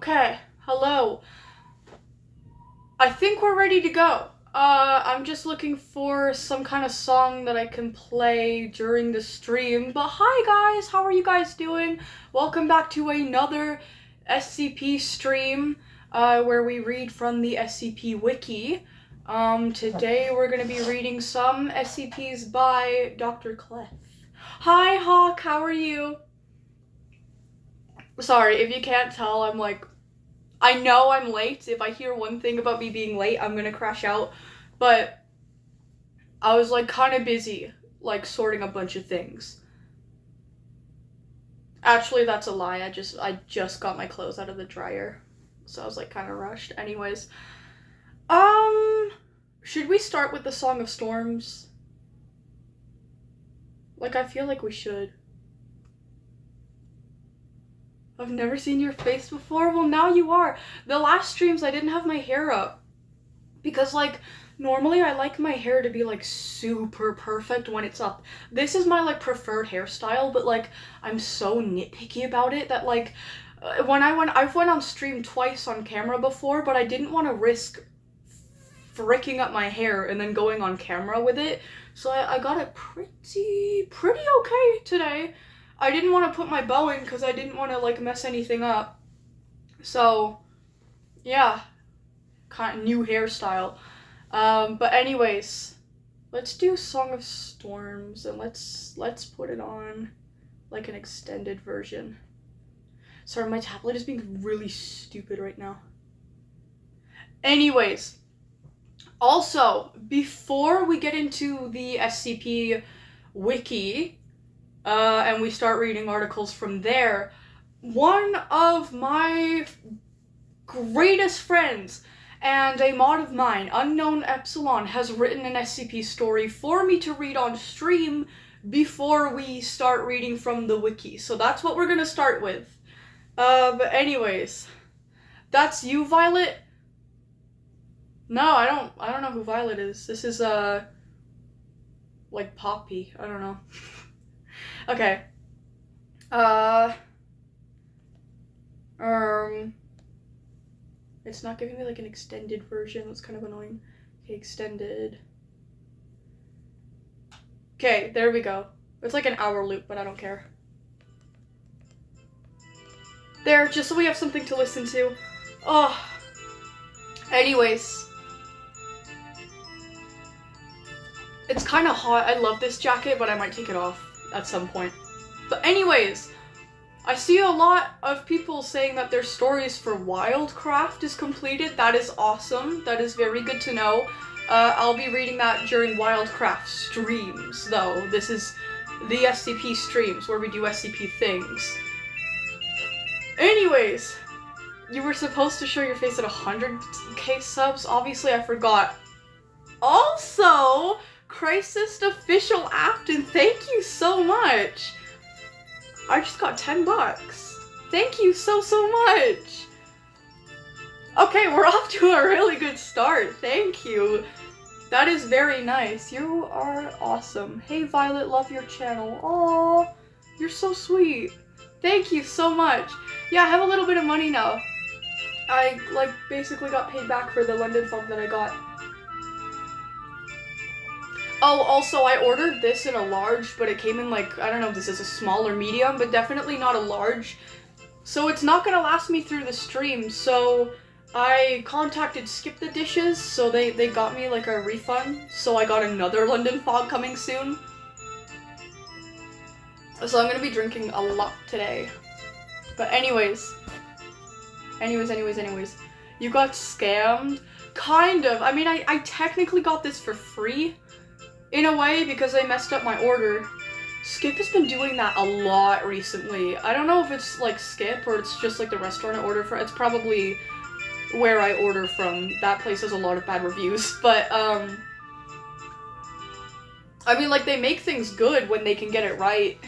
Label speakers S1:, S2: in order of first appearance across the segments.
S1: Okay, hello. I think we're ready to go. I'm just looking for some kind of song that I can play during the stream. But hi guys, how are you guys doing? Welcome back to another SCP stream, where we read from the SCP wiki. Today we're gonna be reading some SCPs by Dr. Clef. Hi Hawk, how are you? Sorry, if you can't tell, I know I'm late. If I hear one thing about me being late, I'm gonna crash out. But I was kind of busy, sorting a bunch of things. Actually, that's a lie. I just got my clothes out of the dryer. So I was kind of rushed. Anyways. Should we start with the Song of Storms? I feel like we should. I've never seen your face before? Well, now you are. The last streams, I didn't have my hair up. Because, normally I like my hair to be, super perfect when it's up. This is my, preferred hairstyle, but, I'm so nitpicky about it that, I've went on stream twice on camera before, but I didn't want to risk fricking up my hair and then going on camera with it. So I got it pretty okay today. I didn't want to put my bow in because I didn't want to, mess anything up. So, yeah. Kind of new hairstyle. But anyways, let's do Song of Storms, and let's put it on, an extended version. Sorry, my tablet is being really stupid right now. Anyways, also, before we get into the SCP wiki, and we start reading articles from there, one of my greatest friends and a mod of mine, Unknown Epsilon, has written an SCP story for me to read on stream before we start reading from the wiki. So that's what we're gonna start with. But anyways, that's you, Violet? No, I don't know who Violet is. This is, Poppy. I don't know. Okay. It's not giving me an extended version. That's kind of annoying. Okay, extended. Okay, there we go. It's an hour loop, but I don't care. There, just so we have something to listen to. Oh. Anyways. It's kind of hot. I love this jacket, but I might take it off at some point. But anyways, I see a lot of people saying that their stories for Wildcraft is completed. That is awesome. That is very good to know. I'll be reading that during Wildcraft streams, though. This is the SCP streams, where we do SCP things. Anyways, you were supposed to show your face at 100k subs. Obviously, I forgot. Also, Crisis Official Afton, thank you so much. I just got $10. Thank you so much. Okay, we're off to a really good start. Thank you. That is very nice. You are awesome. Hey Violet, love your channel. Aww, you're so sweet. Thank you so much. Yeah, I have a little bit of money now. I, basically got paid back for the London fog that I got. Oh, also, I ordered this in a large, but it came in, I don't know if this is a small or medium, but definitely not a large. So it's not gonna last me through the stream, so I contacted Skip the Dishes, so they got me, a refund. So I got another London fog coming soon. So I'm gonna be drinking a lot today. But anyways. Anyways. You got scammed? Kind of. I mean, I technically got this for free. In a way, because I messed up my order. Skip has been doing that a lot recently. I don't know if it's Skip or it's just the restaurant I order from. It's probably where I order from. That place has a lot of bad reviews. But, I mean, they make things good when they can get it right.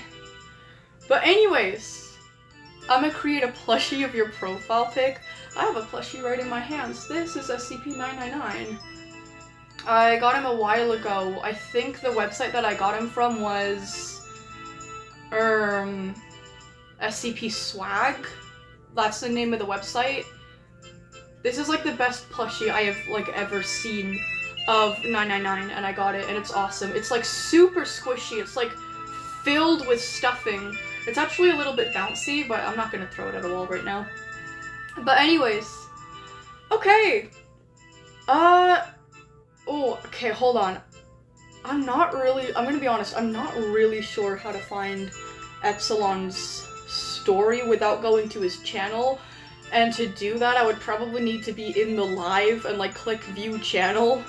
S1: But anyways, I'm gonna create a plushie of your profile pic. I have a plushie right in my hands. This is SCP-999. I got him a while ago. I think the website that I got him from was SCP Swag. that's the name of the website. This is like the best plushie I have like ever seen of 999, and I got it, and it's awesome. It's like super squishy. It's like filled with stuffing. It's actually a little bit bouncy, but I'm not gonna throw it at a wall right now. But anyways, okay. Oh, okay, hold on. I'm gonna be honest, I'm not really sure how to find Epsilon's story without going to his channel. And to do that, I would probably need to be in the live and like click view channel.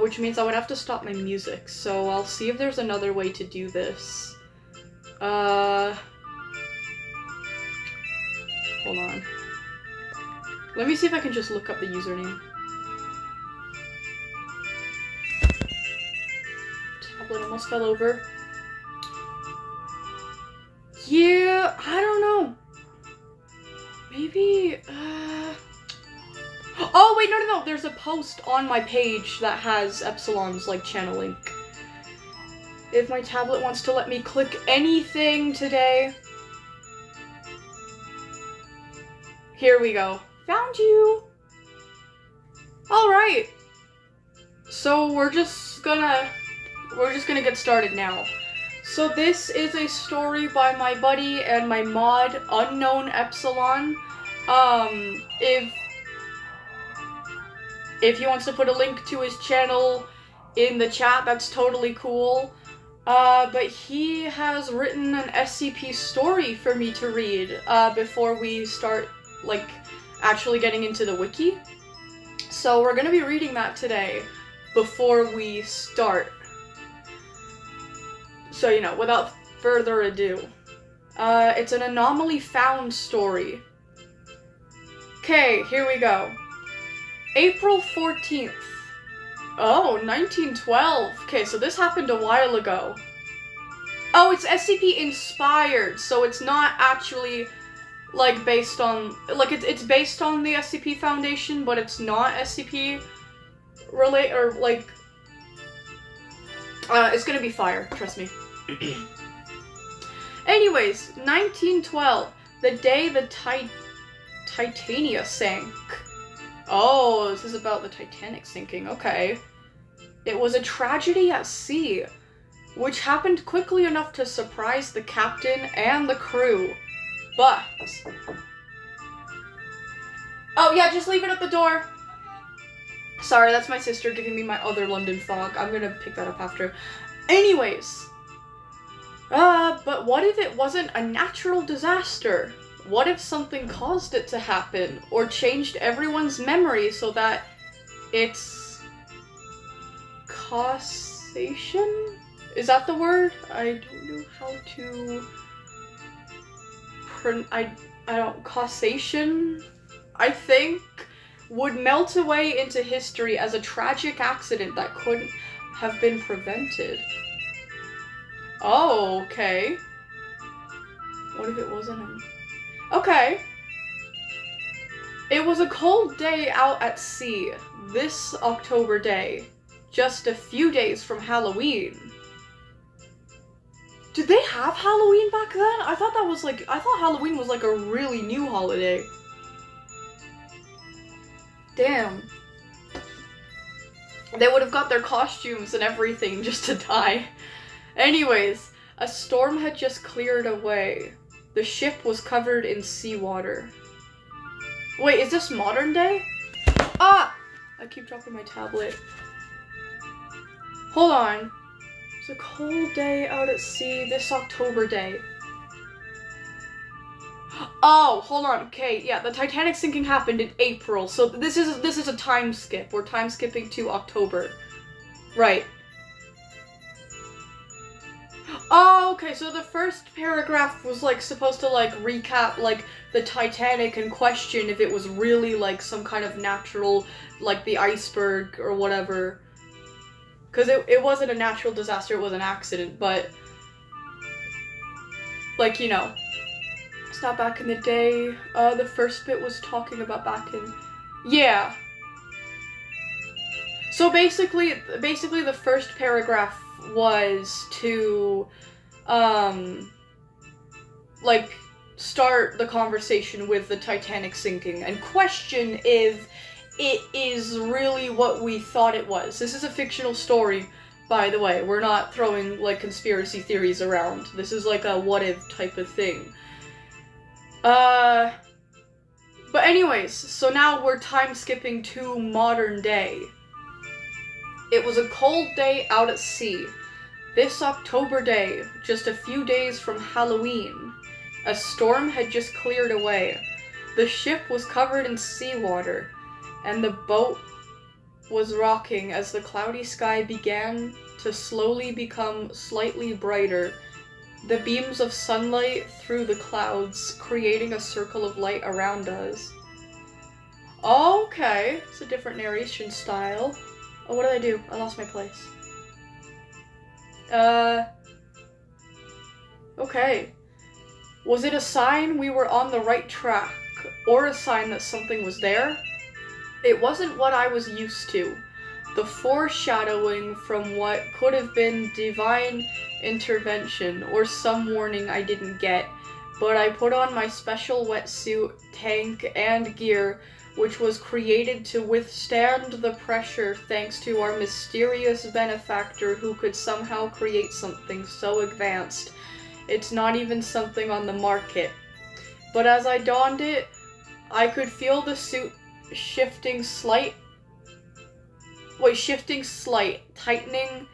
S1: Which means I would have to stop my music. So I'll see if there's another way to do this. Hold on. Let me see if I can just look up the username. Tablet almost fell over. Yeah, I don't know. Maybe, Oh, wait, no. There's a post on my page that has Epsilon's, like, channel link. If my tablet wants to let me click anything today. Here we go. Found you! Alright. So we're just gonna get started now. So this is a story by my buddy and my mod, Unknown Epsilon. If he wants to put a link to his channel in the chat, that's totally cool. But he has written an SCP story for me to read, before we start, like, actually getting into the wiki. So we're gonna be reading that today, before we start. So, you know, without further ado. It's an anomaly found story. Okay, here we go. April 14th. Oh, 1912. Okay, so this happened a while ago. Oh, it's SCP inspired, so it's not actually, like, based on, like, it's based on the SCP Foundation, but it's not SCP or, like, it's gonna be fire, trust me. Anyways, 1912, the day the Titania sank. Oh, this is about the Titanic sinking, okay. It was a tragedy at sea, which happened quickly enough to surprise the captain and the crew. But... Oh yeah, just leave it at the door. Sorry, that's my sister giving me my other London fog. I'm gonna pick that up after. Anyways. But what if it wasn't a natural disaster? What if something caused it to happen, or changed everyone's memory so that it's... causation? Is that the word? I don't know how to... causation? I think would melt away into history as a tragic accident that couldn't have been prevented. Oh, okay. What if it wasn't a... Okay. It was a cold day out at sea, this October day, just a few days from Halloween. Did they have Halloween back then? I thought Halloween was like a really new holiday. Damn. They would have got their costumes and everything just to die. Anyways, a storm had just cleared away. The ship was covered in seawater. Wait, is this modern day? Ah! I keep dropping my tablet. Hold on. It's a cold day out at sea this October day. Oh, hold on. Okay, yeah, the Titanic sinking happened in April, so this is a time skip. We're time skipping to October. Right. Oh, okay, so the first paragraph was, like, supposed to, like, recap, like, the Titanic and question if it was really, like, some kind of natural, like, the iceberg or whatever. Because it wasn't a natural disaster, it was an accident, but, like, you know, it's not back in the day. The first bit was talking about back in... Yeah. So basically the first paragraph was to, like, start the conversation with the Titanic sinking and question if it is really what we thought it was. This is a fictional story, by the way. We're not throwing, like, conspiracy theories around. This is like a what-if type of thing. But anyways, so now we're time-skipping to modern day. It was a cold day out at sea. This October day, just a few days from Halloween, a storm had just cleared away. The ship was covered in seawater, and the boat was rocking as the cloudy sky began to slowly become slightly brighter, the beams of sunlight through the clouds creating a circle of light around us. Okay, it's a different narration style. Oh, what did I do? I lost my place. Okay. Was it a sign we were on the right track, or a sign that something was there? It wasn't what I was used to. The foreshadowing from what could have been divine intervention, or some warning I didn't get, but I put on my special wetsuit, tank, and gear, which was created to withstand the pressure thanks to our mysterious benefactor who could somehow create something so advanced it's not even something on the market. But as I donned it, I could feel the suit shifting slight, tightening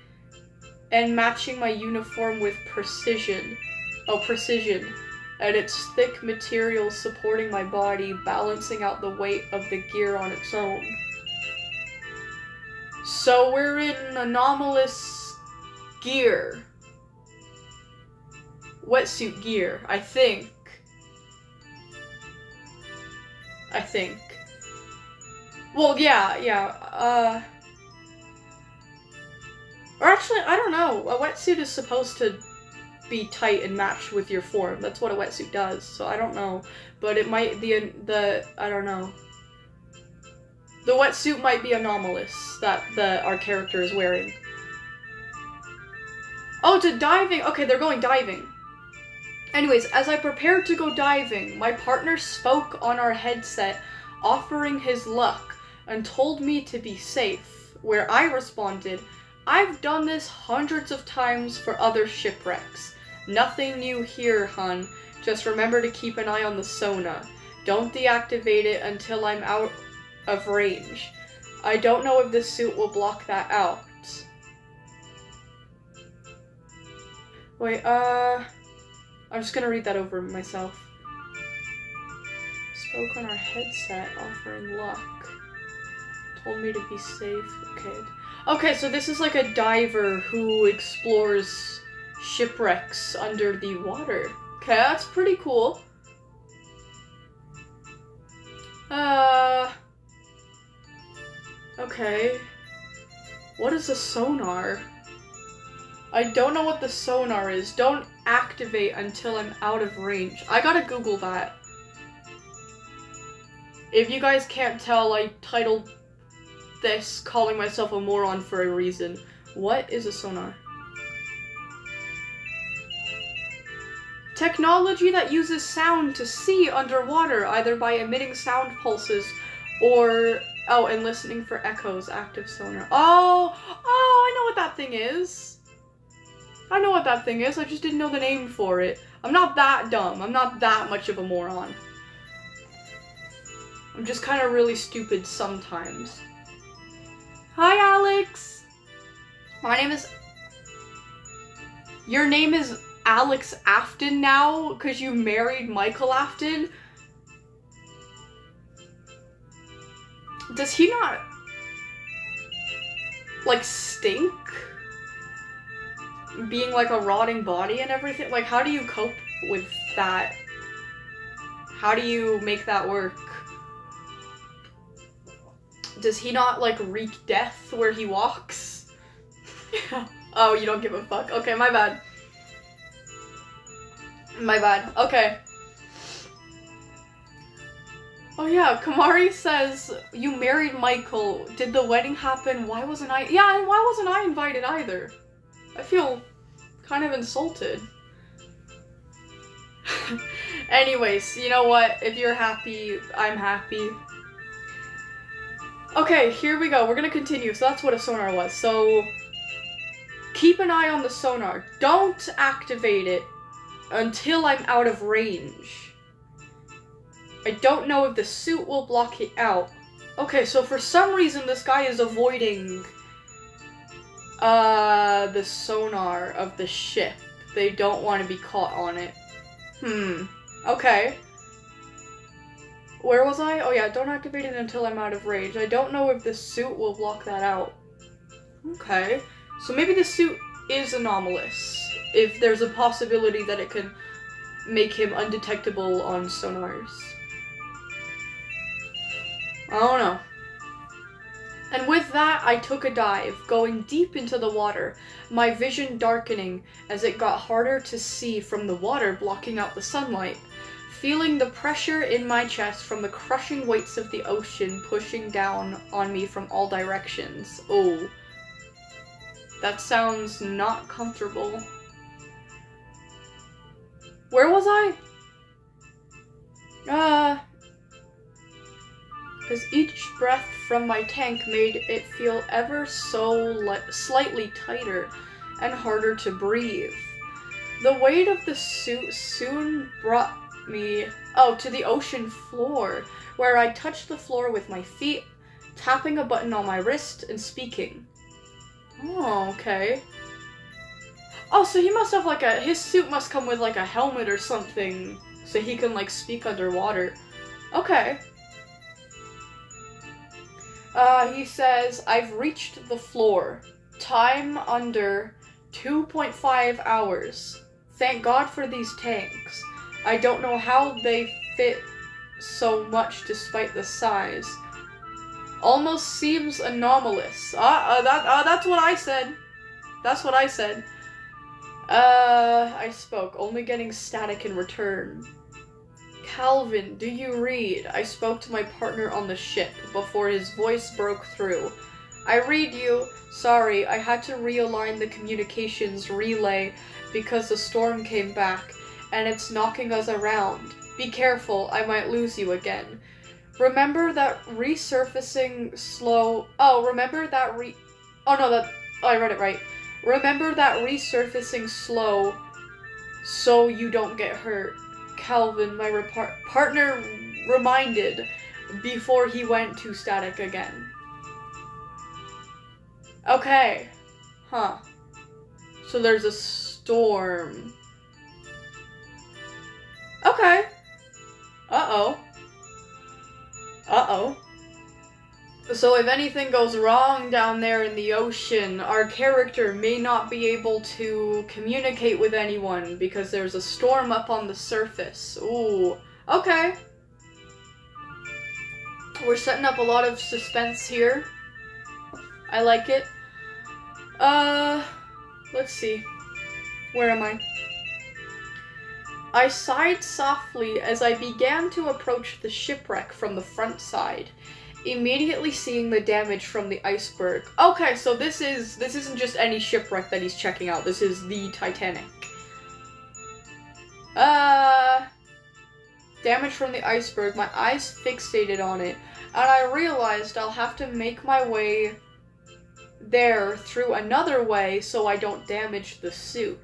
S1: and matching my uniform with precision. Precision. And its thick material supporting my body, balancing out the weight of the gear on its own. So we're in anomalous gear. Wetsuit gear, I think. Well, yeah. Or actually, I don't know. A wetsuit is supposed to be tight and match with your form. That's what a wetsuit does, so I don't know. But it might, I don't know. The wetsuit might be anomalous that our character is wearing. Oh, to diving! Okay, they're going diving. Anyways, as I prepared to go diving, my partner spoke on our headset, offering his luck, and told me to be safe, where I responded, I've done this hundreds of times for other shipwrecks. Nothing new here, hun. Just remember to keep an eye on the sonar. Don't deactivate it until I'm out of range. I don't know if this suit will block that out. Wait, I'm just gonna read that over myself. Spoke on our headset, offering luck. Told me to be safe. Okay, so this is like a diver who explores shipwrecks under the water. Okay, that's pretty cool. Okay. What is a sonar? I don't know what the sonar is. Don't activate until I'm out of range. I gotta Google that. If you guys can't tell, I titled this calling myself a moron for a reason. What is a sonar? Technology that uses sound to see underwater, either by emitting sound pulses or, and listening for echoes. Active sonar. Oh, I know what that thing is. I just didn't know the name for it. I'm not that dumb. I'm not that much of a moron. I'm just kind of really stupid sometimes. Hi, Alex! Your name is Alex Afton now, because you married Michael Afton? Does he not, like, stink? Being like a rotting body and everything? Like, how do you cope with that? How do you make that work? Does he not, like, reek death where he walks? Oh, you don't give a fuck. Okay, my bad. Okay. Oh yeah, Kamari says, you married Michael. Did the wedding happen? Why wasn't I? Yeah, and why wasn't I invited either? I feel kind of insulted. Anyways, you know what? If you're happy, I'm happy. Okay, here we go. We're gonna continue. So that's what a sonar was. So keep an eye on the sonar. Don't activate it until I'm out of range. I don't know if the suit will block it out. Okay, so for some reason this guy is avoiding the sonar of the ship. They don't want to be caught on it. Okay. Where was I? Oh yeah, don't activate it until I'm out of range. I don't know if the suit will block that out. Okay. So maybe the suit is anomalous. If there's a possibility that it can make him undetectable on sonars. I don't know. And with that, I took a dive, going deep into the water, my vision darkening as it got harder to see from the water blocking out the sunlight. Feeling the pressure in my chest from the crushing weights of the ocean pushing down on me from all directions. Oh. That sounds not comfortable. Where was I? As each breath from my tank made it feel ever so slightly tighter and harder to breathe. The weight of the suit soon brought me, to the ocean floor, where I touched the floor with my feet, tapping a button on my wrist and speaking. Oh, okay. Oh, so he must have his suit must come with like a helmet or something, so he can like speak underwater. Okay. He says, I've reached the floor. Time under 2.5 hours. Thank God for these tanks. I don't know how they fit so much despite the size. Almost seems anomalous. That's what I said. That's what I said. I spoke, only getting static in return. Calvin, do you read? I spoke to my partner on the ship before his voice broke through. I read you. Sorry, I had to realign the communications relay because the storm came back, and it's knocking us around. Be careful, I might lose you again. Remember that resurfacing slow... Oh, remember that Oh no, I read it right. Remember that resurfacing slow so you don't get hurt. Calvin, my partner reminded before he went to static again. Okay. Huh. So there's a storm. Okay. Uh-oh. Uh-oh. So if anything goes wrong down there in the ocean, our character may not be able to communicate with anyone because there's a storm up on the surface. Ooh. Okay. We're setting up a lot of suspense here. I like it. Let's see. Where am I? I sighed softly as I began to approach the shipwreck from the front side, immediately seeing the damage from the iceberg. Okay, so this isn't just any shipwreck that he's checking out. This is the Titanic. Damage from the iceberg. My eyes fixated on it, and I realized I'll have to make my way there through another way so I don't damage the suit.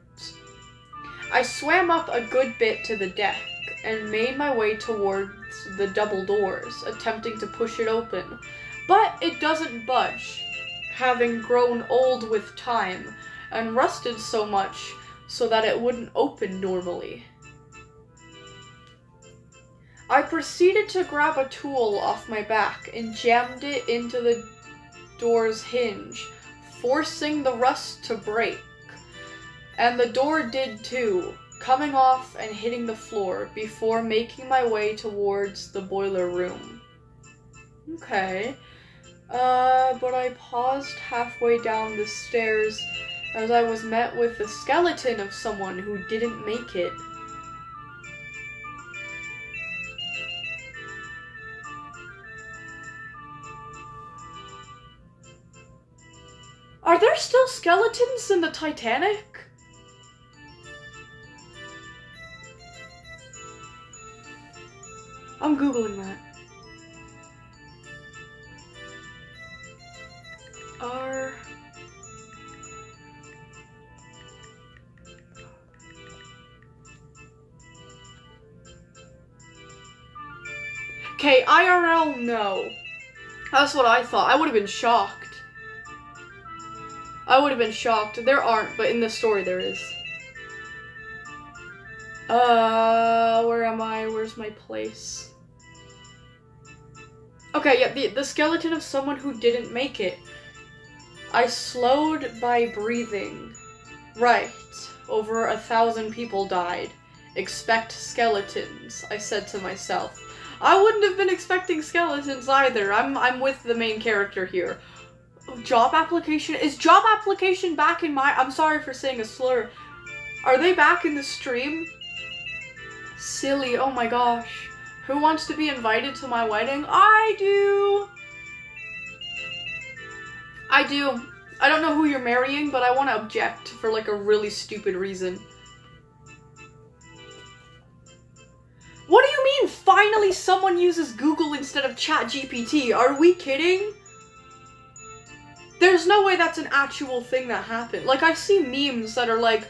S1: I swam up a good bit to the deck and made my way towards the double doors, attempting to push it open. But it doesn't budge, having grown old with time and rusted so much so that it wouldn't open normally. I proceeded to grab a tool off my back and jammed it into the door's hinge, forcing the rust to break. And the door did too, coming off and hitting the floor before making my way towards the boiler room. Okay. But I paused halfway down the stairs as I was met with the skeleton of someone who didn't make it. Are there still skeletons in the Titanic? I'm Googling that. Okay, IRL, no. That's what I thought. I would have been shocked. There aren't, but in the story there is. Where am I? Where's my place? Okay, yeah, the skeleton of someone who didn't make it. I slowed by breathing. Right. Over 1,000 people died. Expect skeletons, I said to myself. I wouldn't have been expecting skeletons either. I'm with the main character here. Job application? Is job application back in my... I'm sorry for saying a slur. Are they back in the stream? Silly, oh my gosh. Who wants to be invited to my wedding? I do! I don't know who you're marrying, but I want to object for like a really stupid reason. What do you mean, finally someone uses Google instead of ChatGPT? Are we kidding? There's no way that's an actual thing that happened. Like, I see memes that are like,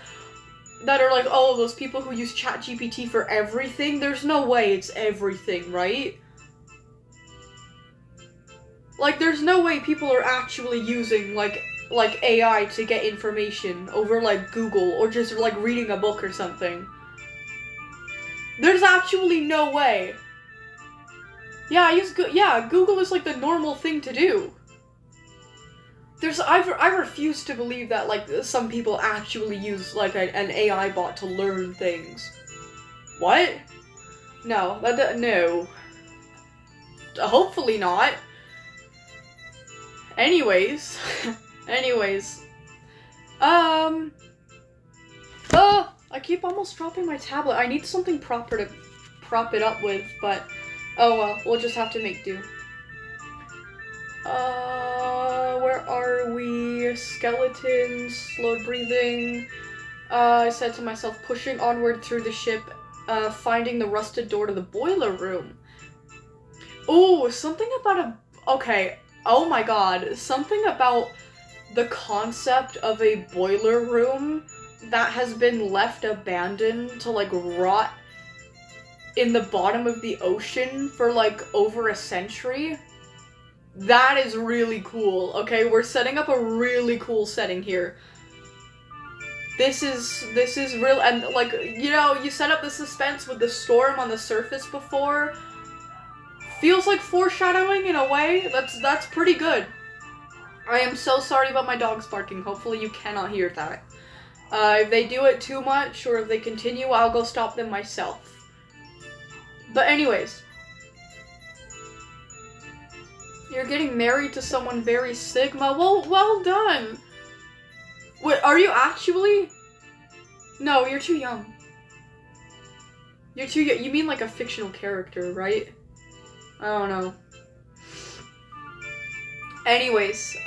S1: oh, those people who use ChatGPT for everything. There's no way it's everything, right? Like, there's no way people are actually using, like AI to get information over, like, Google, or just, like, reading a book or something. There's actually no way. Yeah, Google is, like, the normal thing to do. I refuse to believe that, like, some people actually use, like, an AI bot to learn things. What? No, no. Hopefully not. Anyways. I keep almost dropping my tablet. I need something proper to prop it up with, but oh well, we'll just have to make do. Where are we? Skeletons, slow breathing. I said to myself, pushing onward through the ship, finding the rusted door to the boiler room. Oh, something about okay, oh my god, something about the concept of a boiler room that has been left abandoned to, like, rot in the bottom of the ocean for, like, over a century. That is really cool. Okay, we're setting up a really cool setting here. This is real, and, like, you know, you set up the suspense with the storm on the surface before. Feels like foreshadowing in a way. That's pretty good. I am so sorry about my dogs barking. Hopefully you cannot hear that. If they do it too much, or if they continue, I'll go stop them myself. But anyways. You're getting married to someone very Sigma. Well done. Wait, are you actually? No, you're too young. You're too young. You mean like a fictional character, right? I don't know. Anyways,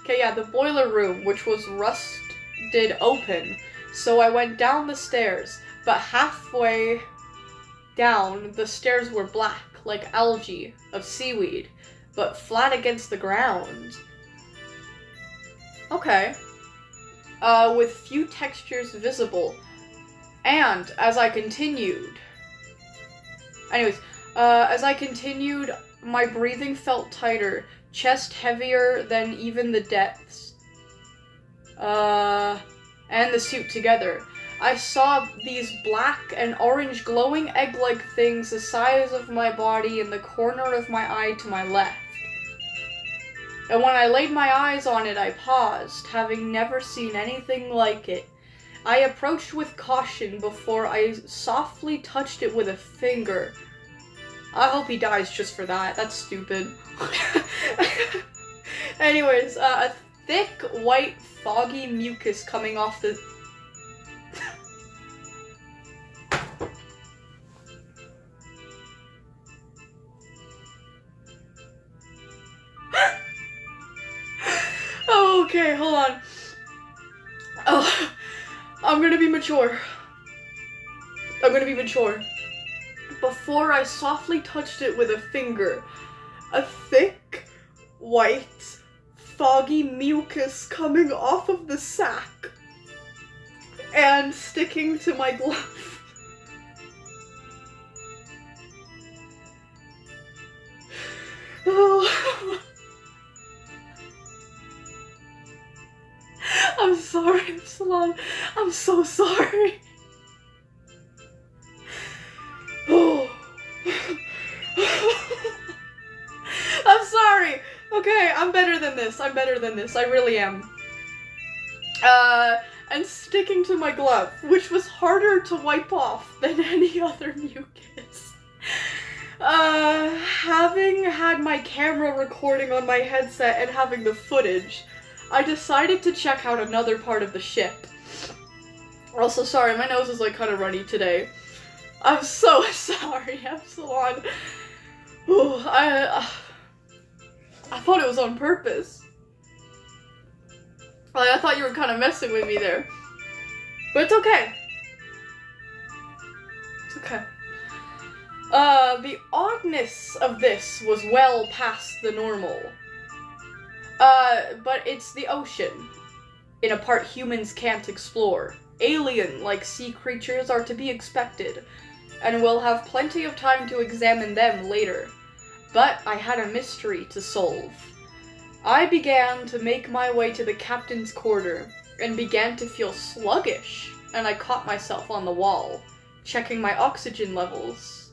S1: okay, yeah, the boiler room, which was rusted open. So I went down the stairs, but halfway down, the stairs were black, like algae of seaweed, but flat against the ground. Okay. With few textures visible. And as I continued, my breathing felt tighter, chest heavier than even the depths, and the suit together. I saw these black and orange glowing egg-like things the size of my body in the corner of my eye to my left. And when I laid my eyes on it, I paused, having never seen anything like it. I approached with caution before I softly touched it with a finger. I hope he dies just for that. That's stupid. Anyways, a thick, white, foggy mucus coming off the... Oh, okay, hold on. Oh, I'm gonna be mature. I'm gonna be mature. Before I softly touched it with a finger, a thick, white, foggy mucus coming off of the sack and sticking to my glove. Oh. I'm sorry, Epsilon. I'm so sorry. Oh. I'm sorry. Okay, I'm better than this. I'm better than this. I really am. And sticking to my glove, which was harder to wipe off than any other mucus. Having had my camera recording on my headset and having the footage, I decided to check out another part of the ship. Also, sorry, my nose is like kind of runny today. I'm so sorry, Epsilon. Ooh, I thought it was on purpose. Like, I thought you were kind of messing with me there. But it's okay. It's okay. The oddness of this was well past the normal. But it's the ocean. In a part humans can't explore. Alien-like sea creatures are to be expected, and we'll have plenty of time to examine them later. But I had a mystery to solve. I began to make my way to the captain's quarter, and began to feel sluggish, and I caught myself on the wall, checking my oxygen levels.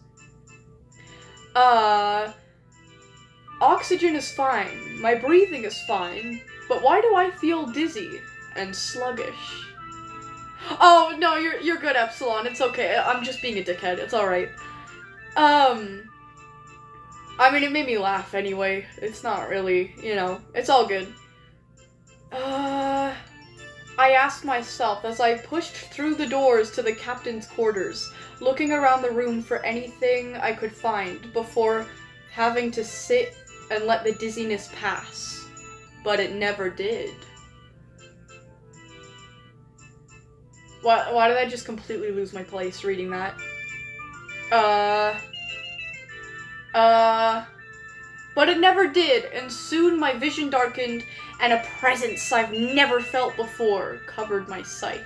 S1: Oxygen is fine, my breathing is fine, but why do I feel dizzy and sluggish? Oh, no, you're good, Epsilon, it's okay, I'm just being a dickhead, it's alright. I mean, it made me laugh anyway. It's not really, you know, it's all good. I asked myself as I pushed through the doors to the captain's quarters, looking around the room for anything I could find before having to sit and let the dizziness pass. But it never did. Why did I just completely lose my place reading that? But it never did, and soon my vision darkened, and a presence I've never felt before covered my sight.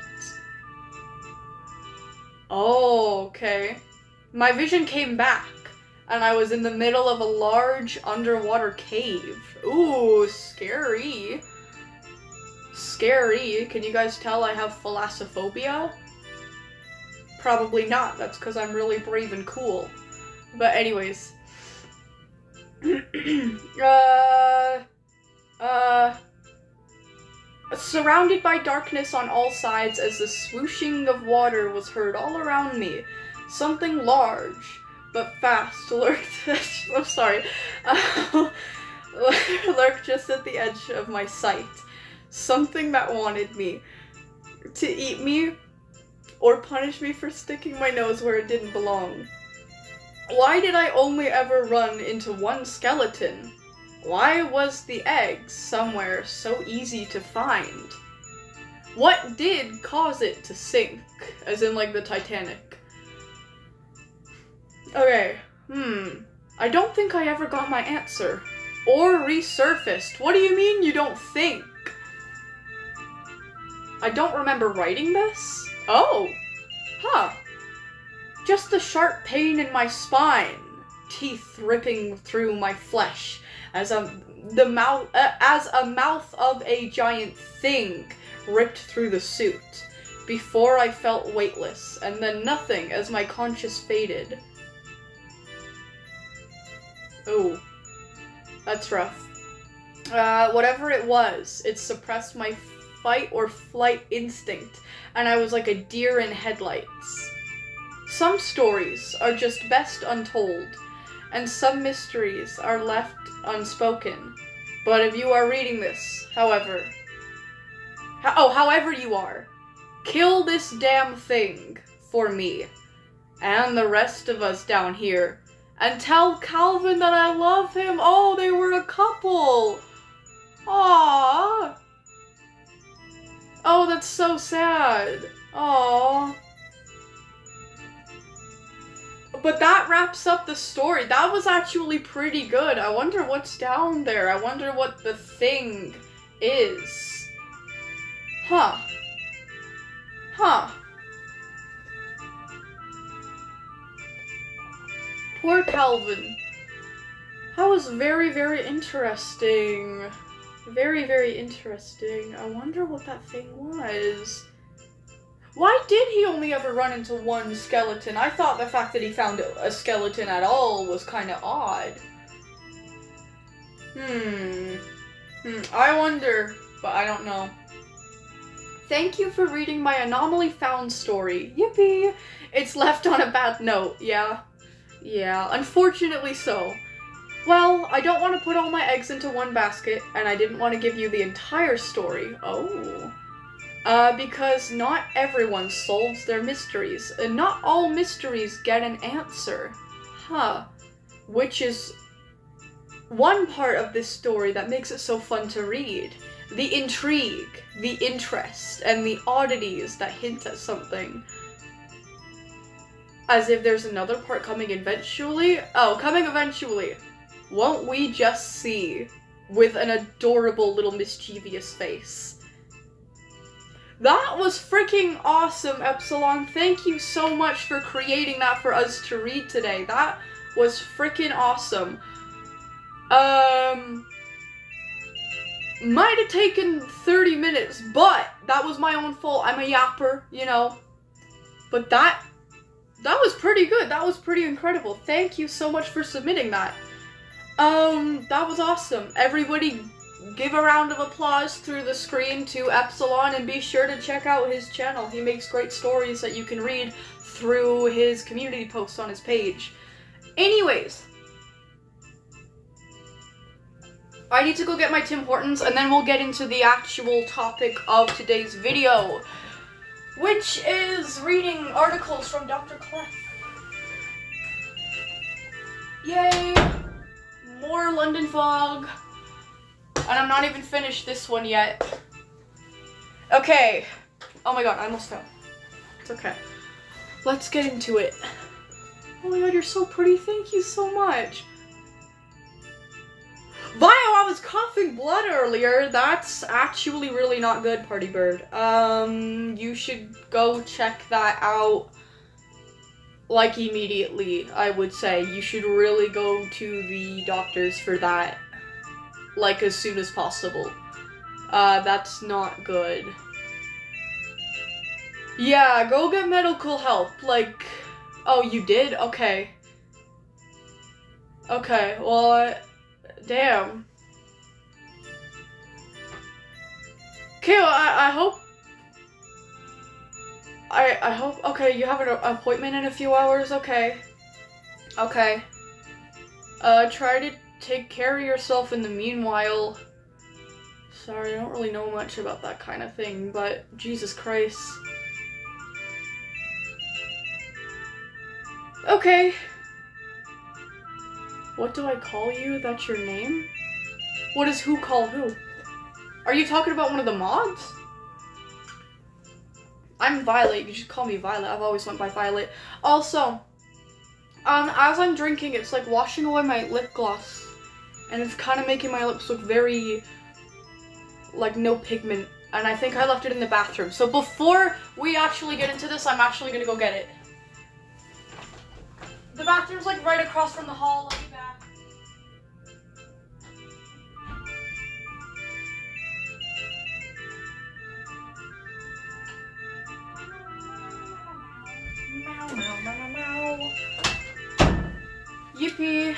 S1: Oh, okay. My vision came back, and I was in the middle of a large underwater cave. Ooh, scary. Scary. Can you guys tell I have thalassophobia? Probably not, that's because I'm really brave and cool. But anyways. Surrounded by darkness on all sides as the swooshing of water was heard all around me, something large but fast lurked. I'm sorry. Lurked just at the edge of my sight. Something that wanted me to eat me or punish me for sticking my nose where it didn't belong. Why did I only ever run into one skeleton? Why was the egg somewhere so easy to find? What did cause it to sink? As in, like, the Titanic. Okay, I don't think I ever got my answer. Or resurfaced. What do you mean you don't think? I don't remember writing this? Oh! Huh. Just the sharp pain in my spine, teeth ripping through my flesh, as a mouth of a giant thing ripped through the suit, before I felt weightless, and then nothing as my conscience faded. Oh, that's rough. Whatever it was, it suppressed my fight or flight instinct, and I was like a deer in headlights. Some stories are just best untold, and some mysteries are left unspoken. But if you are reading this, however you are, kill this damn thing for me, and the rest of us down here, and tell Calvin that I love him. Oh, they were a couple! Aww! Oh, that's so sad. Aww. But that wraps up the story. That was actually pretty good. I wonder what's down there. I wonder what the thing is. Huh. Huh. Poor Calvin. That was very, very interesting. Very, very interesting. I wonder what that thing was. Why did he only ever run into one skeleton? I thought the fact that he found a skeleton at all was kind of odd. I wonder, but I don't know. Thank you for reading my anomaly found story. Yippee! It's left on a bad note, yeah. Yeah, unfortunately so. Well, I don't want to put all my eggs into one basket, and I didn't want to give you the entire story. Oh. Because not everyone solves their mysteries, and not all mysteries get an answer. Huh. Which is one part of this story that makes it so fun to read. The intrigue, the interest, and the oddities that hint at something. As if there's another part coming eventually? Oh, coming eventually. Won't we just see? With an adorable little mischievous face. That was freaking awesome, Epsilon. Thank you so much for creating that for us to read today. That was freaking awesome. Might have taken 30 minutes, but that was my own fault. I'm a yapper, you know. But that was pretty good. That was pretty incredible. Thank you so much for submitting that. That was awesome. Everybody give a round of applause through the screen to Epsilon, and be sure to check out his channel. He makes great stories that you can read through his community posts on his page. Anyways, I need to go get my Tim Hortons, and then we'll get into the actual topic of today's video, which is reading articles from Dr. Clef. Yay! More London fog. And I'm not even finished this one yet. Okay. Oh my god, I almost fell. It's okay. Let's get into it. Oh my god, you're so pretty. Thank you so much. Vio, I was coughing blood earlier. That's actually really not good, Party Bird. You should go check that out, like, immediately, I would say. You should really go to the doctors for that, like, as soon as possible. That's not good. Yeah, go get medical help, like... Oh, you did? Okay. Okay, well, damn. Okay, well, I hope... I hope... Okay, you have an appointment in a few hours? Okay. Okay. Try to take care of yourself in the meanwhile. Sorry, I don't really know much about that kind of thing, but Jesus Christ. Okay. What do I call you? That's your name? What does who call who? Are you talking about one of the mods? I'm Violet. You can just call me Violet. I've always went by Violet. Also, as I'm drinking, it's like washing away my lip gloss. And it's kind of making my lips look very, like, no pigment. And I think I left it in the bathroom. So before we actually get into this, I'm actually gonna go get it. The bathroom's like right across from the hall. I'll be back. Meow, meow, meow, meow. Yippee.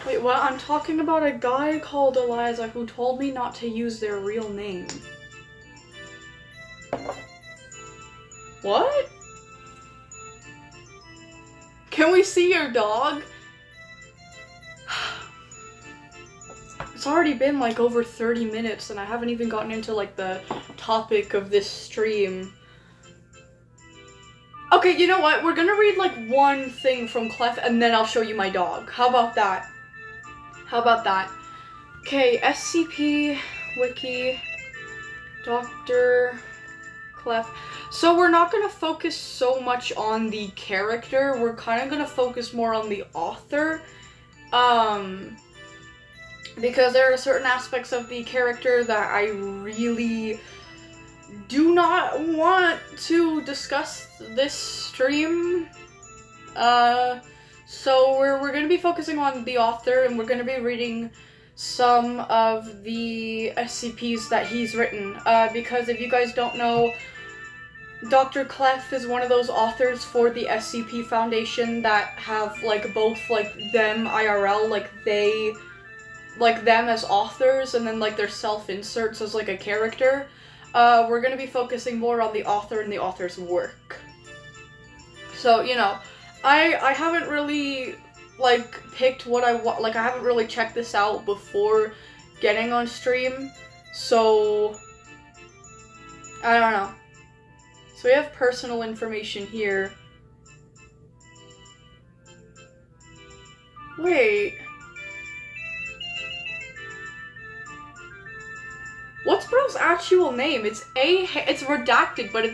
S1: Wait, what? I'm talking about a guy called Eliza who told me not to use their real name. What? Can we see your dog? It's already been like over 30 minutes and I haven't even gotten into like the topic of this stream. Okay, you know what? We're gonna read like one thing from Clef and then I'll show you my dog. How about that? How about that? Okay, SCP, Wiki, Dr. Clef. So we're not going to focus so much on the character. We're kind of going to focus more on the author. Because there are certain aspects of the character that I really do not want to discuss this stream. So we're going to be focusing on the author, and we're going to be reading some of the SCPs that he's written, because if you guys don't know, Dr. Clef is one of those authors for the SCP Foundation that have, like, both, like, them IRL, like, they, like, them as authors, and then, like, their self-inserts as, like, a character. We're gonna be focusing more on the author and the author's work. So, you know, I haven't really, like, picked what I want, like, I haven't really checked this out before getting on stream, so, I don't know. So we have personal information here. Wait. What's bro's actual name? It's redacted, but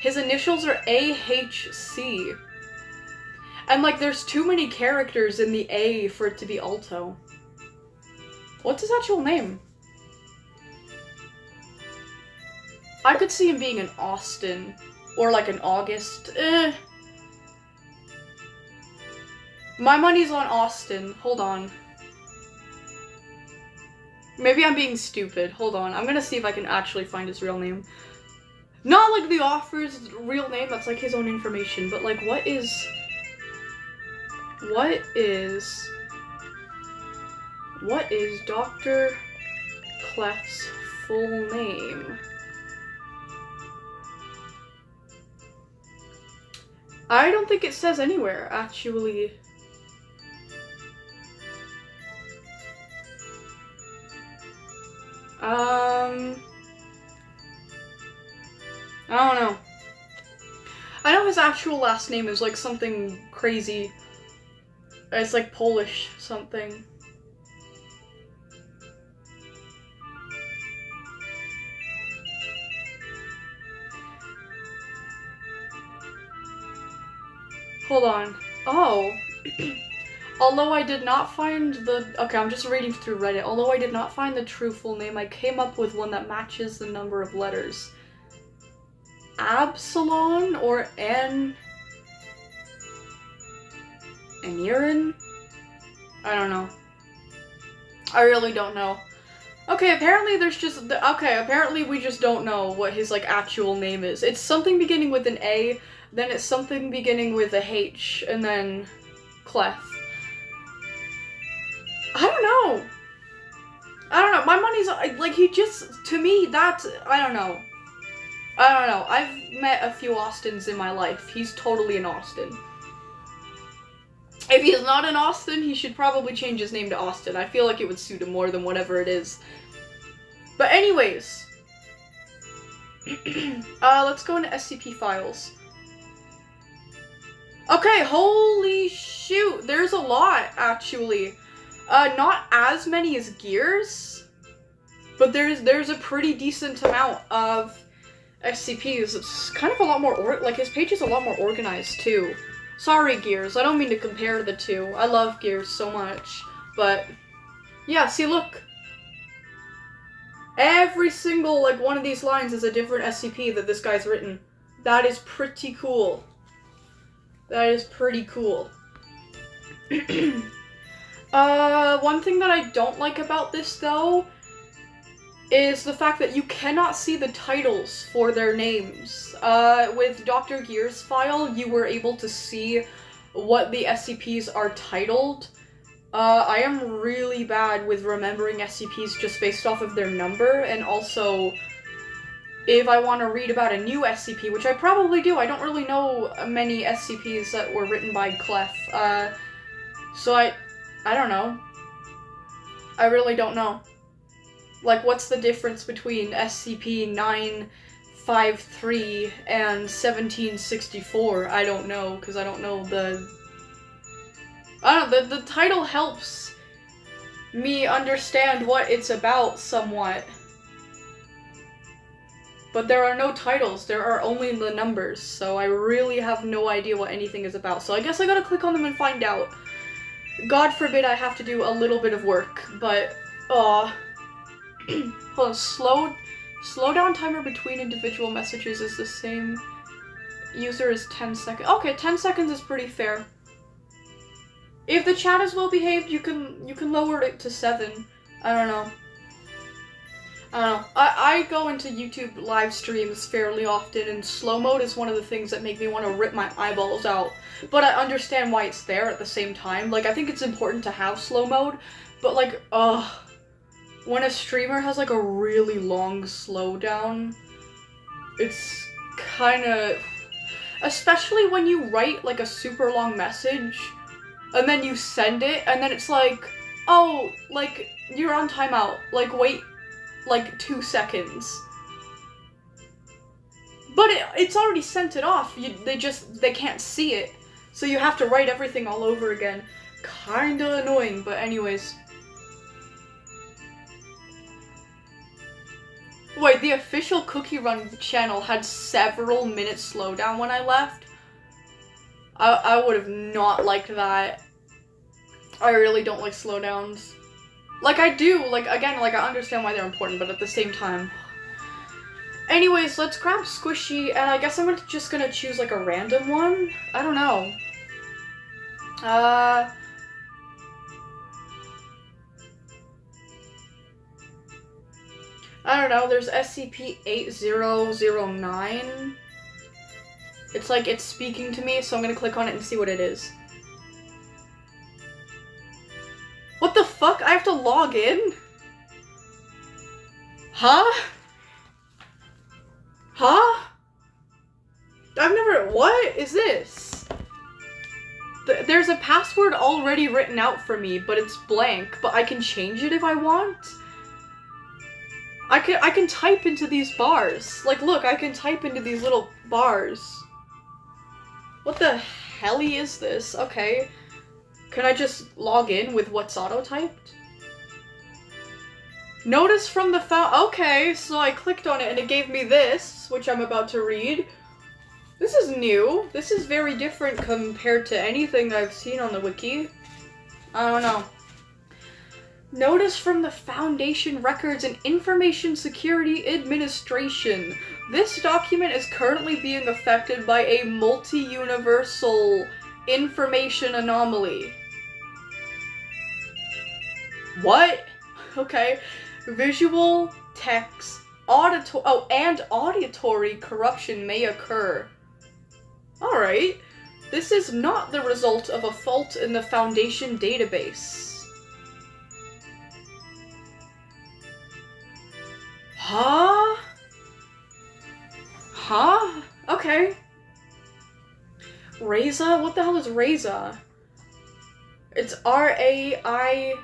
S1: his initials are AHC. And, like, there's too many characters in the A for it to be Alto. What's his actual name? I could see him being an Austin. Or, like, an August. My money's on Austin. Hold on. Maybe I'm being stupid. Hold on. I'm gonna see if I can actually find his real name. Not, like, the author's real name. That's, like, his own information. But, like, what is Dr. Clef's full name? I don't think it says anywhere, actually. I don't know. I know his actual last name is, like, something crazy. It's, like, Polish something. Hold on. Oh. Although I did not find the... Okay, I'm just reading through Reddit. Although I did not find the true full name, I came up with one that matches the number of letters. Absalon or Anirin? I don't know. I really don't know. Okay, apparently there's just... Okay, apparently we just don't know what his, like, actual name is. It's something beginning with an A, then it's something beginning with a H, and then Clef. I don't know. My money's, like, he just, to me, that's, I don't know. I've met a few Austins in my life. He's totally an Austin. If he is not an Austin, he should probably change his name to Austin. I feel like it would suit him more than whatever it is. But anyways. Let's go into SCP files. Okay, holy shoot, there's a lot, actually. Not as many as Gears, but there's a pretty decent amount of SCPs. It's kind of a lot more, like, his page is a lot more organized, too. Sorry, Gears, I don't mean to compare the two. I love Gears so much, but, yeah, see, look. Every single, like, one of these lines is a different SCP that this guy's written. That is pretty cool. That is pretty cool. One thing that I don't like about this, though, is the fact that you cannot see the titles for their names. With Dr. Gear's file, you were able to see what the SCPs are titled. I am really bad with remembering SCPs just based off of their number, and also, if I want to read about a new SCP, which I probably do, I don't really know many SCPs that were written by Clef, so I don't know. I really don't know. Like, what's the difference between SCP-953 and 1764? I don't know, because I don't know the title helps me understand what it's about somewhat. But there are no titles, there are only the numbers, so I really have no idea what anything is about. So I guess I gotta click on them and find out. God forbid I have to do a little bit of work, but, hold on, slow down timer between individual messages is the same. User is 10 seconds. Okay, 10 seconds is pretty fair. If the chat is well behaved, you can lower it to 7. I don't know. I go into YouTube live streams fairly often, and slow mode is one of the things that make me want to rip my eyeballs out. But I understand why it's there at the same time. Like, I think it's important to have slow mode, but like, when a streamer has like a really long slowdown, it's kinda... Especially when you write like a super long message, and then you send it, and then it's like, oh, like, you're on timeout, like, wait, like, 2 seconds. But it's already sent it off, they can't see it, so you have to write everything all over again. Kinda annoying, but anyways. Wait, the official Cookie Run channel had several minutes slowdown when I left? I would have not liked that. I really don't like slowdowns. Like, I do, like, again, like, I understand why they're important, but at the same time. Anyways, let's grab Squishy, and I guess I'm just gonna choose, like, a random one? I don't know. I don't know, there's SCP-8009. It's like, it's speaking to me, so I'm gonna click on it and see what it is. What the fuck? I have to log in? Huh? Huh? I've never- what is this? There's a password already written out for me, but it's blank, but I can change it if I want? I can type into these bars. Like, look, I can type into these little bars. What the helly is this? Okay. Can I just log in with what's auto-typed? Notice from the okay, so I clicked on it and it gave me this, which I'm about to read. This is new. This is very different compared to anything I've seen on the wiki. I don't know. Notice from the Foundation Records and Information Security Administration. This document is currently being affected by a multi-universal information anomaly. What? Okay. Visual, text, and auditory corruption may occur. Alright. This is not the result of a fault in the Foundation database. Huh? Huh? Okay. Reza? What the hell is Reza? It's RAISA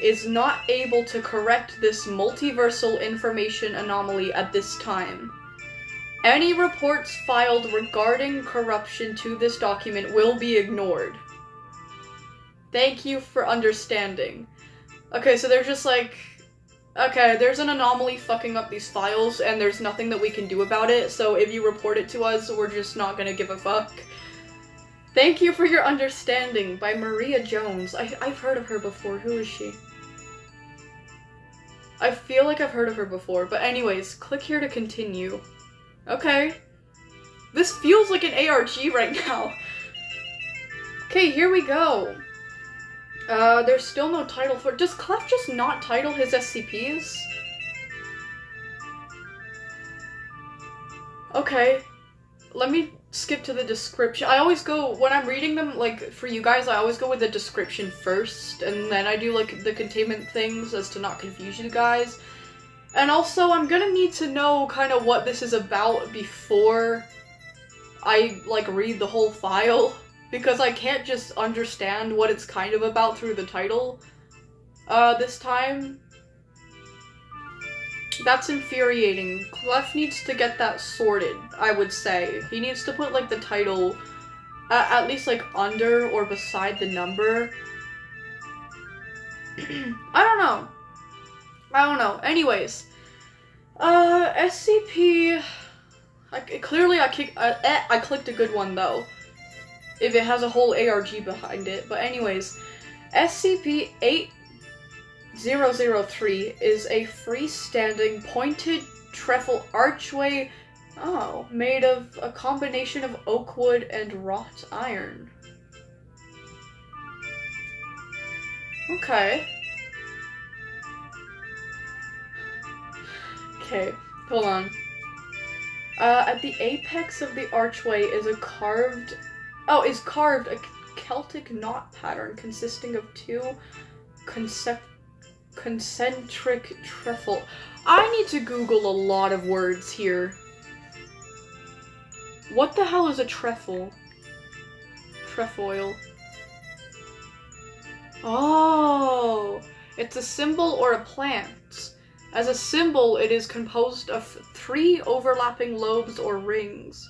S1: is not able to correct this multiversal information anomaly at this time. Any reports filed regarding corruption to this document will be ignored. Thank you for understanding. Okay, so they're just like, okay, there's an anomaly fucking up these files, and there's nothing that we can do about it, so if you report it to us, we're just not gonna give a fuck. Thank you for your understanding, by Maria Jones. I've heard of her before. Who is she? I feel like I've heard of her before, but anyways, click here to continue. Okay. This feels like an ARG right now. Okay, here we go. There's still no title for- does Clef just not title his SCPs? Okay. Let me skip to the description. I always go, when I'm reading them, like, for you guys, I always go with the description first, and then I do, like, the containment things as to not confuse you guys. And also, I'm gonna need to know kind of what this is about before I, like, read the whole file, because I can't just understand what it's kind of about through the title, this time. That's infuriating. Clef needs to get that sorted, I would say. He needs to put, like, the title at least, like, under or beside the number. I don't know. Anyways. SCP... Clearly I clicked a good one, though. If it has a whole ARG behind it. But anyways, SCP-8003 is a freestanding pointed trefoil archway, made of a combination of oak wood and wrought iron. Okay. Okay, hold on. At the apex of the archway is carved a Celtic knot pattern consisting of two concentric trefoil. I need to Google a lot of words here. What the hell is a trefoil? Trefoil. Oh, it's a symbol or a plant. As a symbol, it is composed of 3 overlapping lobes or rings.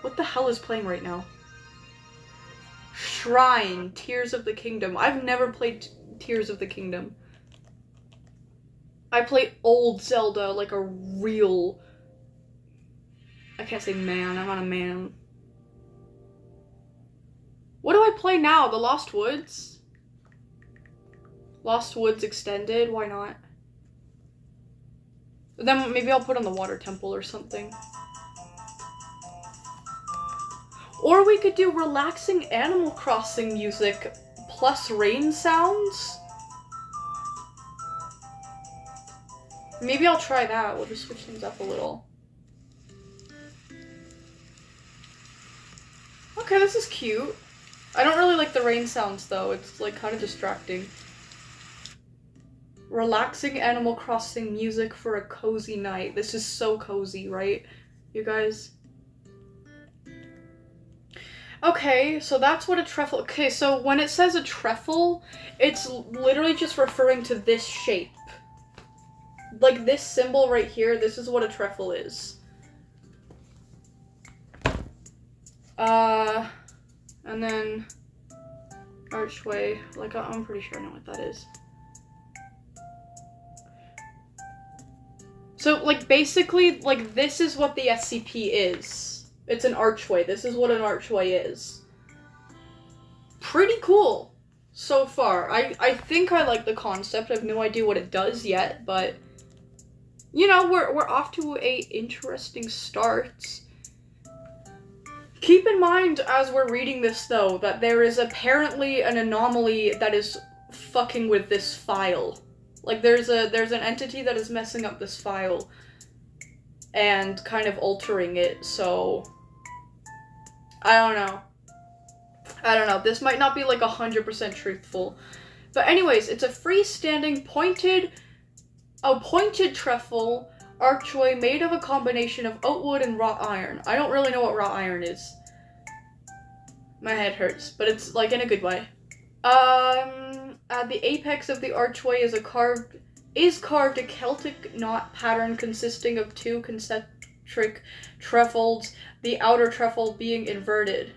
S1: What the hell is playing right now? Shrine, Tears of the Kingdom. I've never played Tears of the Kingdom. I played old Zelda like a real... I can't say man, I'm not a man. What do I play now? The Lost Woods? Lost Woods Extended, why not? Then maybe I'll put on the Water Temple or something. Or we could do relaxing Animal Crossing music plus rain sounds. Maybe I'll try that. We'll just switch things up a little. Okay, this is cute. I don't really like the rain sounds though. It's like kind of distracting. Relaxing Animal Crossing music for a cozy night. This is so cozy, right, you guys? Okay, so that's what a trefoil... Okay, so when it says a trefoil, it's literally just referring to this shape. Like this symbol right here, this is what a trefoil is. And then archway, like I'm pretty sure I know what that is. So, like, basically, like, this is what the SCP is. It's an archway. This is what an archway is. Pretty cool so far. I think I like the concept. I have no idea what it does yet, but, you know, we're off to a interesting start. Keep in mind, as we're reading this, though, that there is apparently an anomaly that is fucking with this file. Like, there's an entity that is messing up this file and kind of altering it, so I don't know. This might not be, like, 100% truthful. But anyways, it's a freestanding pointed trefoil archway made of a combination of oak wood and wrought iron. I don't really know what wrought iron is. My head hurts, but it's, like, in a good way. At the apex of the archway is carved a Celtic knot pattern consisting of 2 concentric trefoils, the outer trefoil being inverted.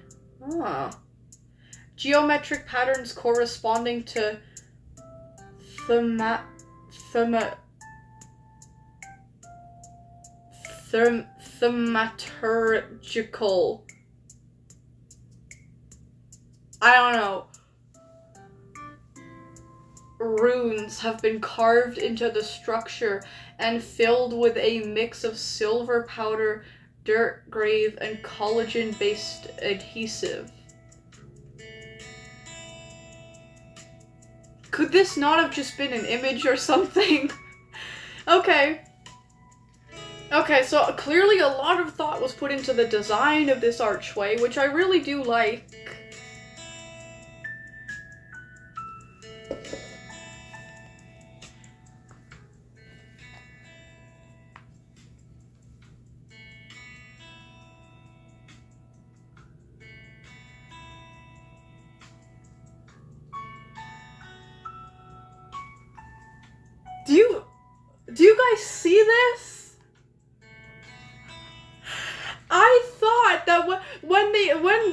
S1: Geometric patterns corresponding to thaumaturgical. I don't know. Runes have been carved into the structure and filled with a mix of silver powder, dirt grave, and collagen-based adhesive. Could this not have just been an image or something? Okay, so clearly a lot of thought was put into the design of this archway, which I really do like. Do you guys see this? I thought that when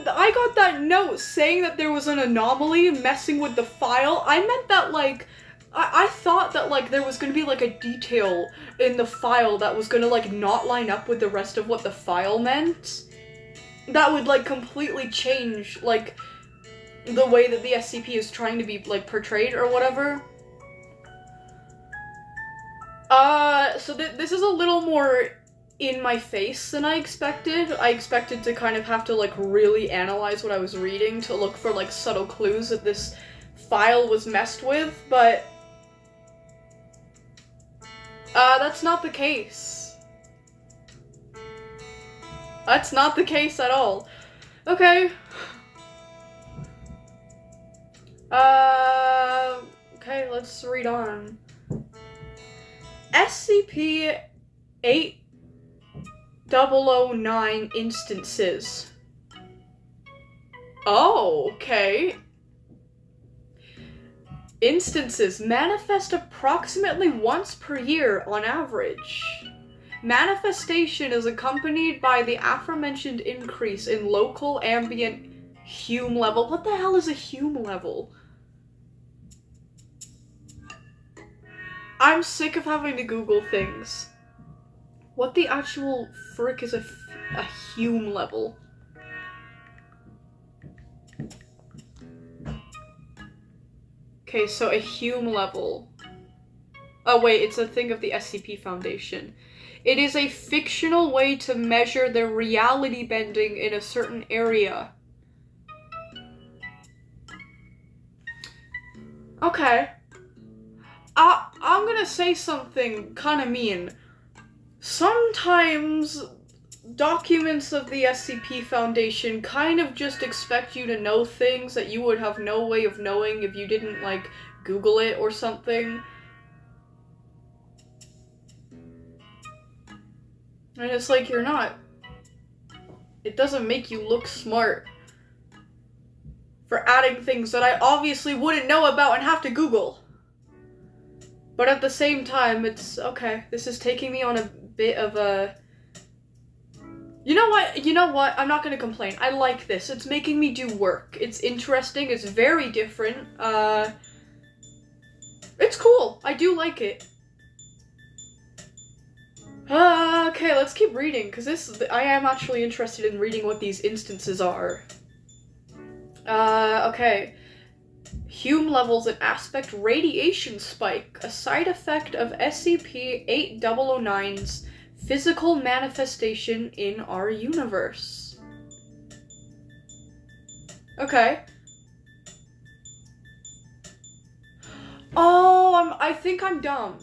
S1: I got that note saying that there was an anomaly messing with the file, I meant that, like, I thought that, like, there was gonna be, like, a detail in the file that was gonna, like, not line up with the rest of what the file meant. That would, like, completely change, like, the way that the SCP is trying to be, like, portrayed or whatever. So this is a little more in my face than I expected. I expected to kind of have to, like, really analyze what I was reading to look for, like, subtle clues that this file was messed with, but that's not the case. That's not the case at all. Okay. Okay, let's read on. SCP-8009 instances. Oh, okay. Instances manifest approximately once per year on average. Manifestation is accompanied by the aforementioned increase in local ambient Hume level. What the hell is a Hume level? I'm sick of having to Google things. What the actual frick is a Hume level? Okay, so a Hume level. Oh wait, it's a thing of the SCP Foundation. It is a fictional way to measure the reality bending in a certain area. Okay. I'm gonna say something kind of mean. Sometimes documents of the SCP Foundation kind of just expect you to know things that you would have no way of knowing if you didn't, like, Google it or something. And it's like, you're not. It doesn't make you look smart for adding things that I obviously wouldn't know about and have to Google. But at the same time, it's okay. This is taking me on a bit of a... You know what? I'm not gonna complain. I like this. It's making me do work. It's interesting. It's very different. It's cool. I do like it. Okay, let's keep reading, because I am actually interested in reading what these instances are. Okay. Hume levels an aspect radiation spike, a side effect of SCP-8009's physical manifestation in our universe. Okay. Oh, I think I'm dumb.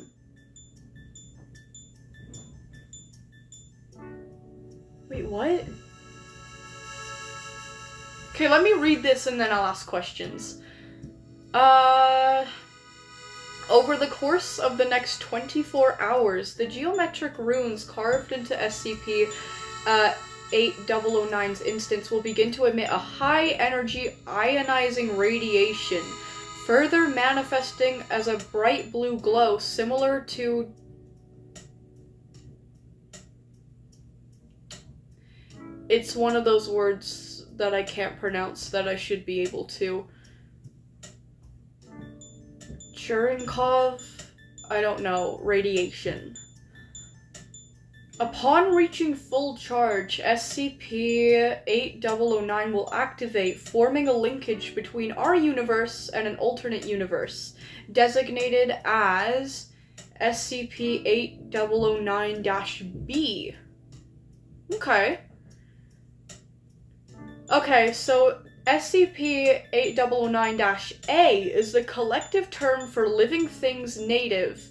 S1: Wait, what? Okay, let me read this and then I'll ask questions. Over the course of the next 24 hours, the geometric runes carved into SCP-8009's instance will begin to emit a high-energy ionizing radiation, further manifesting as a bright blue glow similar to... It's one of those words that I can't pronounce that I should be able to. Cherenkov? I don't know. Radiation. Upon reaching full charge, SCP-8009 will activate, forming a linkage between our universe and an alternate universe, designated as SCP-8009-B. Okay. Okay, so SCP-8009-A is the collective term for living things native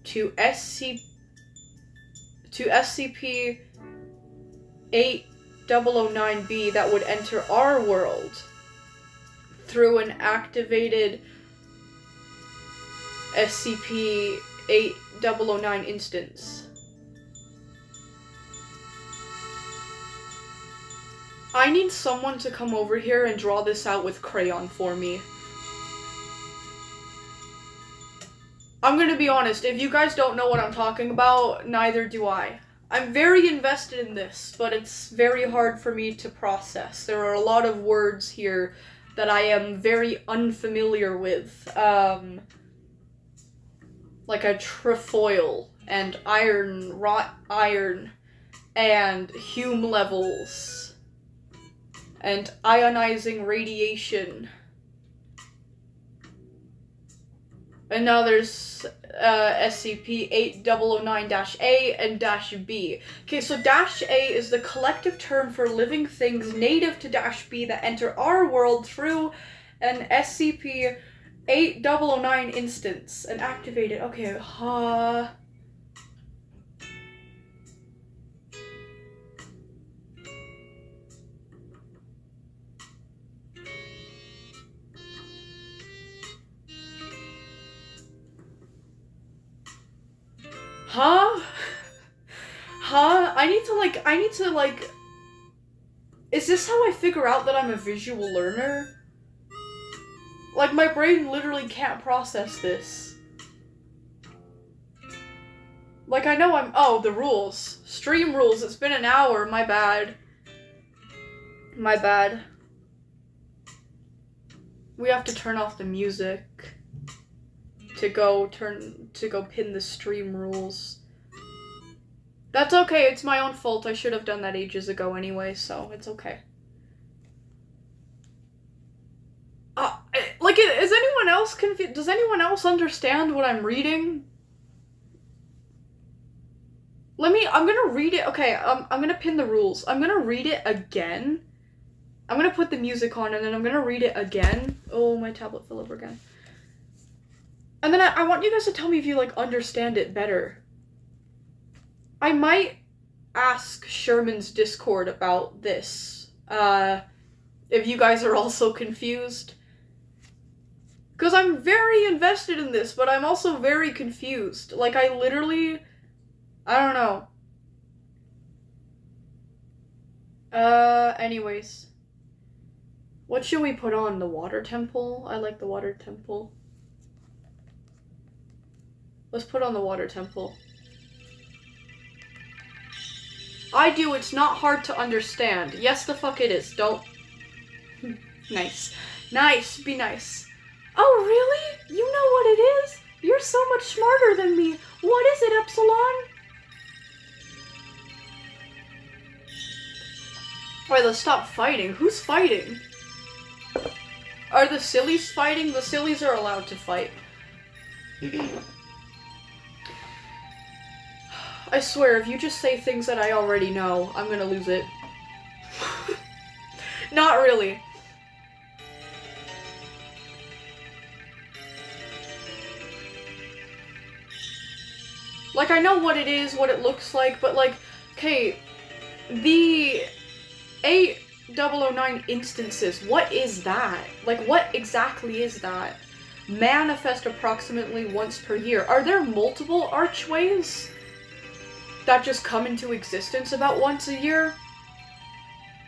S1: to SCP-8009-B that would enter our world through an activated SCP-8009 instance. I need someone to come over here and draw this out with crayon for me. I'm gonna be honest, if you guys don't know what I'm talking about, neither do I. I'm very invested in this, but it's very hard for me to process. There are a lot of words here that I am very unfamiliar with. like a trefoil, and iron, wrought iron, and Hume levels, and ionizing radiation. And now there's SCP-8009-A and -B. Okay, so -A is the collective term for living things native to -B that enter our world through an SCP-8009 instance and activated. Okay, Huh? I need to like, is this how I figure out that I'm a visual learner? Like, my brain literally can't process this. Like, I know oh, the rules. Stream rules, it's been an hour, my bad. My bad. We have to turn off the music to go pin the stream rules. That's okay, it's my own fault. I should have done that ages ago anyway, so it's okay. Like, is anyone else confused? Does anyone else understand what I'm reading? I'm gonna read it. Okay, I'm gonna pin the rules. I'm gonna read it again. I'm gonna put the music on and then I'm gonna read it again. Oh, my tablet fell over again. And then I want you guys to tell me if you, like, understand it better. I might ask Sherman's Discord about this, if you guys are also confused. Because I'm very invested in this, but I'm also very confused. Like, I literally, I don't know. Anyways. What should we put on? The water temple? I like the water temple. Let's put on the water temple. I do, it's not hard to understand. Yes, the fuck it is. Don't. Nice. Nice, be nice. Oh, really? You know what it is? You're so much smarter than me. What is it, Epsilon? Alright, let's stop fighting. Who's fighting? Are the sillies fighting? The sillies are allowed to fight. I swear, if you just say things that I already know, I'm gonna lose it. Not really. Like, I know what it is, what it looks like, but, like, okay, the 8009 instances, what is that? Like, what exactly is that? Manifest approximately once per year. Are there multiple archways that just come into existence about once a year?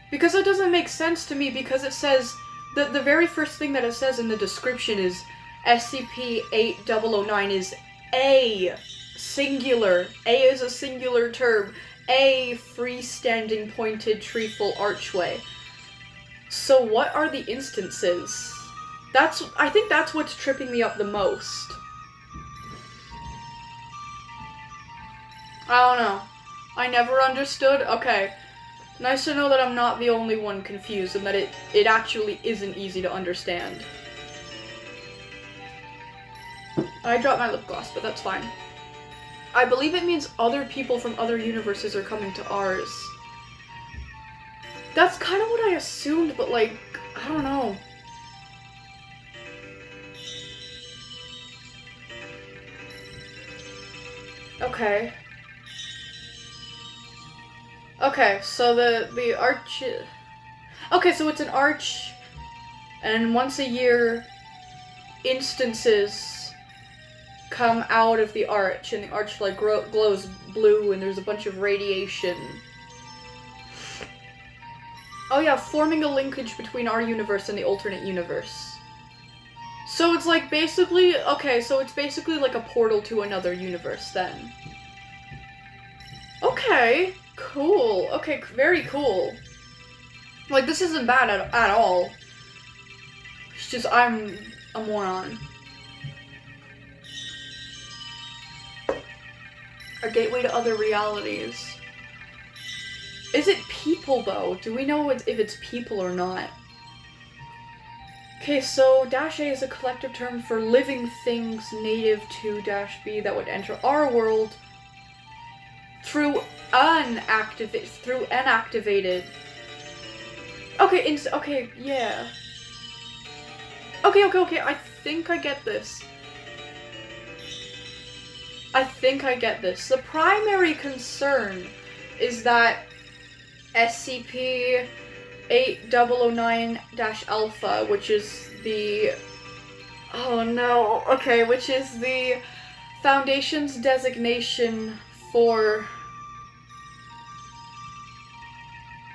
S1: Because it doesn't make sense to me, because it says, the very first thing that it says in the description is SCP-8009 is a singular, A is a singular term, a freestanding pointed trefoil archway. So what are the instances? I think that's what's tripping me up the most. I don't know. I never understood. Okay. Nice to know that I'm not the only one confused and that it actually isn't easy to understand. I dropped my lip gloss, but that's fine. I believe it means other people from other universes are coming to ours. That's kind of what I assumed, but, like, I don't know. Okay. Okay, so the arch... Okay, so it's an arch, and once a year, instances come out of the arch, and the arch, like, glows blue, and there's a bunch of radiation. Oh yeah, forming a linkage between our universe and the alternate universe. So it's, like, basically... Okay, so it's basically like a portal to another universe, then. Okay, cool. Okay, very cool. Like, this isn't bad at all. It's just, I'm a moron. A gateway to other realities. Is it people, though? Do we know if it's people or not? Okay, so -A is a collective term for living things native to -B that would enter our world through inactivated. Okay, okay, yeah. Okay, I think I get this. The primary concern is that SCP-8009-Alpha, which is the... Oh no, okay, which is the Foundation's designation for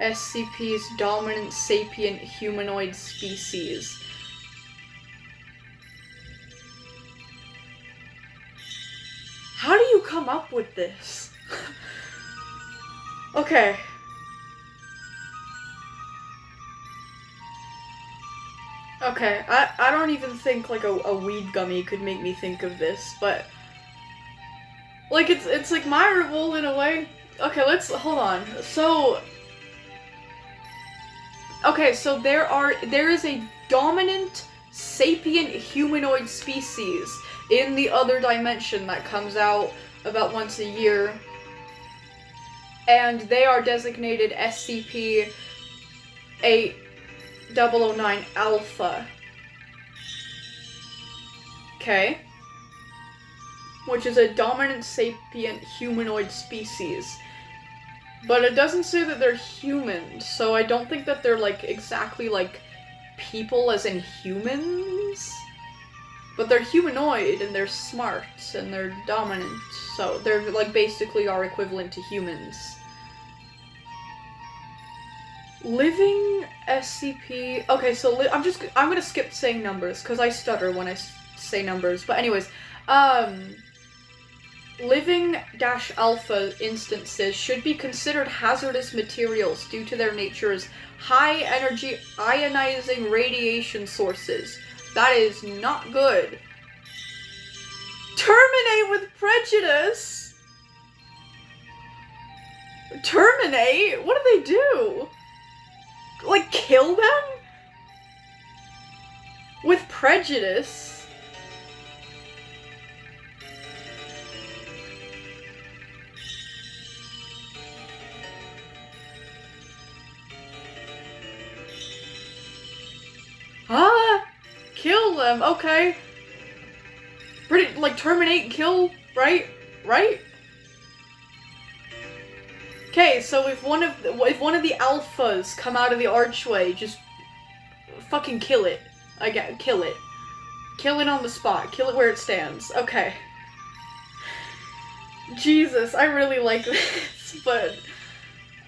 S1: SCP's dominant sapient humanoid species. How do you come up with this? Okay. Okay, I don't even think like a weed gummy could make me think of this, but like it's like admirable in a way. Okay, hold on. So there is a dominant sapient humanoid species in the other dimension that comes out about once a year, and they are designated SCP-8009 Alpha. Okay. Which is a dominant sapient humanoid species. But it doesn't say that they're human, so I don't think that they're like exactly like people as in humans. But they're humanoid, and they're smart, and they're dominant, so they're like basically our equivalent to humans. Living SCP... Okay, so I'm gonna skip saying numbers, because I stutter when I say numbers, but anyways, Living-Alpha instances should be considered hazardous materials due to their nature as high-energy ionizing radiation sources. That is not good. Terminate with prejudice? Terminate? What do they do? Like, kill them? With prejudice? Kill them, okay. Pretty, like, terminate and kill, right? Right? Okay, so if one of the alphas come out of the archway, just fucking kill it. Kill it. Kill it on the spot. Kill it where it stands. Okay. Jesus, I really like this, but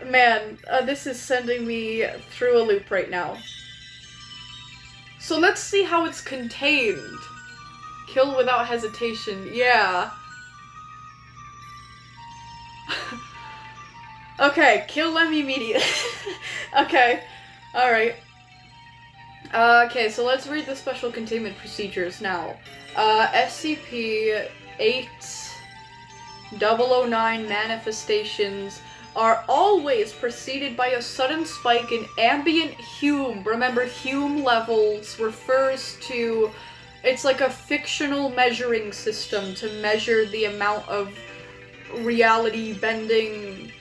S1: man, this is sending me through a loop right now. So let's see how it's contained. Kill without hesitation. Yeah. Okay, kill them immediately. Okay. Alright. Okay, so let's read the special containment procedures now. SCP-8009 manifestations are always preceded by a sudden spike in ambient Hume. Remember, Hume levels refers to... It's like a fictional measuring system to measure the amount of reality-bending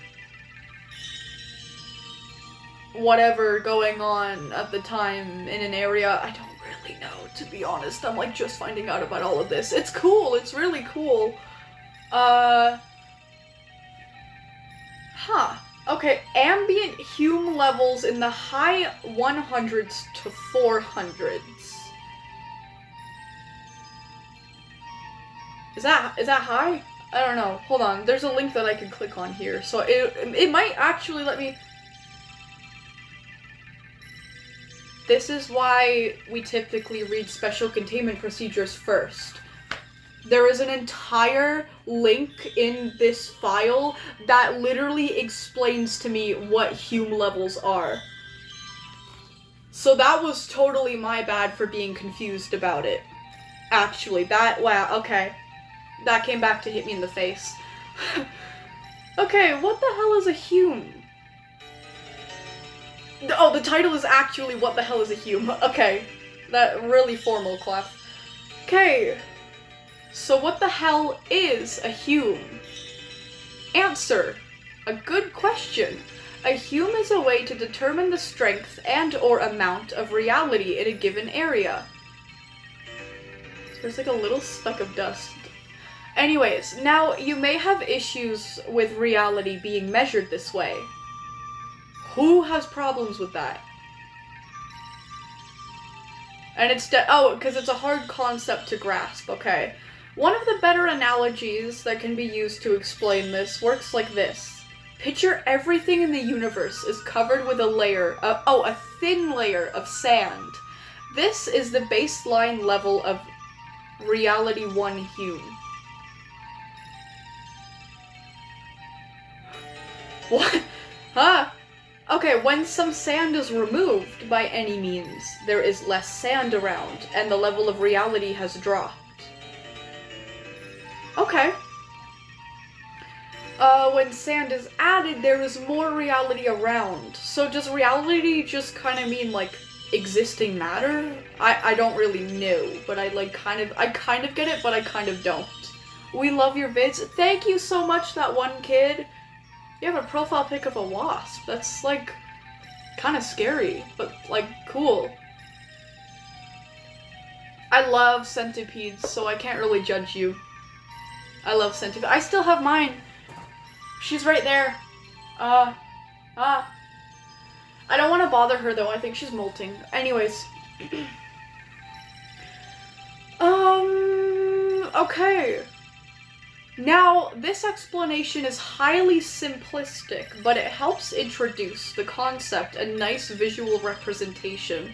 S1: whatever going on at the time in an area. I don't really know, to be honest. I'm like just finding out about all of this. It's cool, it's really cool. Okay, ambient Hume levels in the high 100s to 400s. Is that high? I don't know. Hold on. There's a link that I can click on here. So it might actually let me... This is why we typically read special containment procedures first. There is an entire link in this file that literally explains to me what Hume levels are. So that was totally my bad for being confused about it. Actually, wow, okay. That came back to hit me in the face. Okay, what the hell is a hume? Oh, the title is actually what the hell is a hume. Okay, that really formal, Clef. Okay, so what the hell is a hume? Answer. A good question. A hume is a way to determine the strength and/or amount of reality in a given area. There's like a little speck of dust. Anyways, now you may have issues with reality being measured this way. Who has problems with that? And it's because it's a hard concept to grasp, okay. One of the better analogies that can be used to explain this works like this. Picture everything in the universe is covered with a thin layer of sand. This is the baseline level of reality 1 hume. What? Huh? Okay, when some sand is removed by any means, there is less sand around, and the level of reality has dropped. Okay. When sand is added, there is more reality around. So does reality just kind of mean, like, existing matter? I don't really know, but I kind of get it, but I kind of don't. We love your vids. Thank you so much, that one kid. You have a profile pic of a wasp. That's, like, kind of scary, but, like, cool. I love centipedes, so I can't really judge you. I love centipedes. I still have mine. She's right there. I don't want to bother her, though. I think she's molting. Anyways. Okay. Now, this explanation is highly simplistic, but it helps introduce the concept and nice visual representation.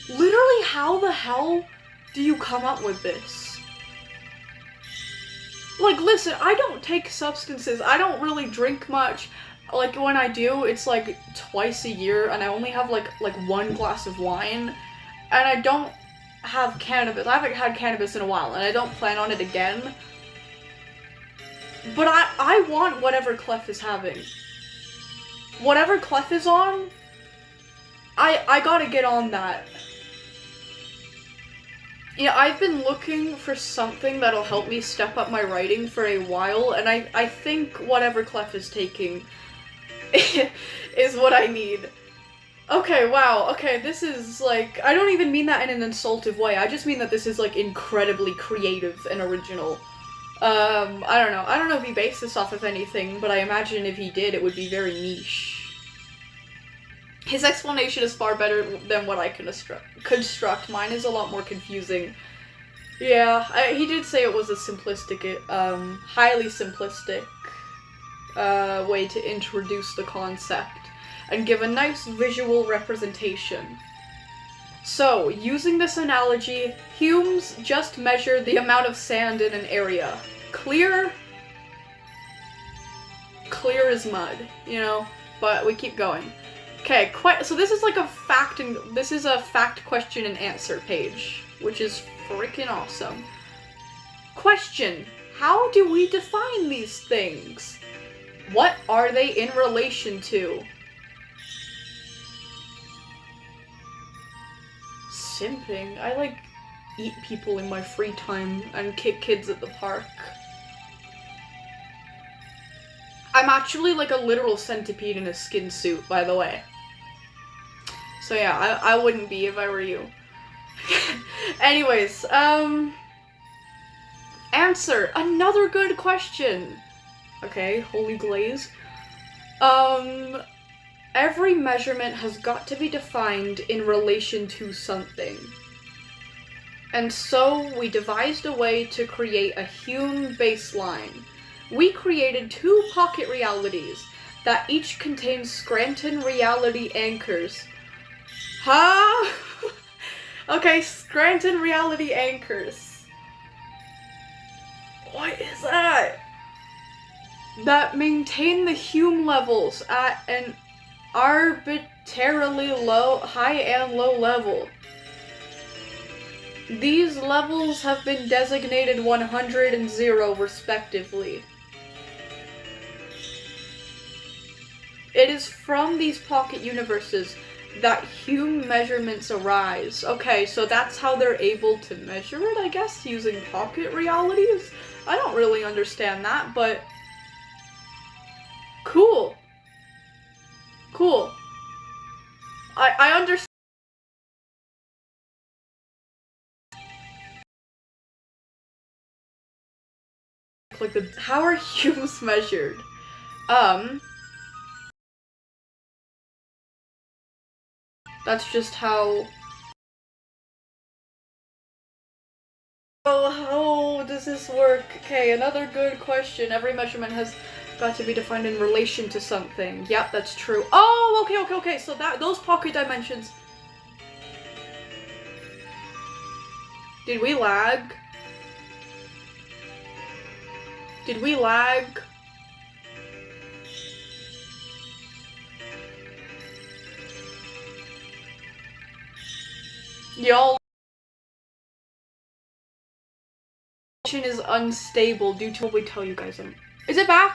S1: Literally, how the hell do you come up with this? Like, listen, I don't take substances, I don't really drink much. Like, when I do, it's like twice a year, and I only have like 1 glass of wine, and I don't have cannabis. I haven't had cannabis in a while, and I don't plan on it again. But I want whatever Clef is having. Whatever Clef is on, I gotta get on that. Yeah, I've been looking for something that'll help me step up my writing for a while, and I think whatever Clef is taking is what I need. Okay, wow, okay, this is, like, I don't even mean that in an insultive way, I just mean that this is, like, incredibly creative and original. I don't know if he based this off of anything, but I imagine if he did, it would be very niche. His explanation is far better than what I can construct. Mine is a lot more confusing. Yeah, he did say it was a simplistic, highly simplistic, way to introduce the concept and give a nice visual representation. So, using this analogy, humes just measure the amount of sand in an area. Clear as mud, you know? But we keep going. Okay, so this is like this is a fact, question, and answer page, which is freaking awesome. Question: how do we define these things? What are they in relation to? Simping. I, like, eat people in my free time and kick kids at the park. I'm actually, like, a literal centipede in a skin suit, by the way. So yeah, I wouldn't be if I were you. Anyways, answer. Another good question. Okay, holy glaze. Every measurement has got to be defined in relation to something. And so we devised a way to create a hume baseline. We created 2 pocket realities that each contain Scranton reality anchors. Huh? Okay, Scranton reality anchors. What is that? That maintain the hume levels at an arbitrarily high and low level. These levels have been designated 100 and 0 respectively. It is from these pocket universes that Hume measurements arise. Okay, so that's how they're able to measure it, I guess, using pocket realities? I don't really understand that, but cool. Cool. I understand. Like how are Humes measured? That's just how. Oh, how does this work? Okay, another good question. Every measurement has got to be defined in relation to something. Yep, that's true. Oh, okay. So those pocket dimensions. Did we lag? Did we lag? Y'all is unstable due to what we tell you guys. Is it back?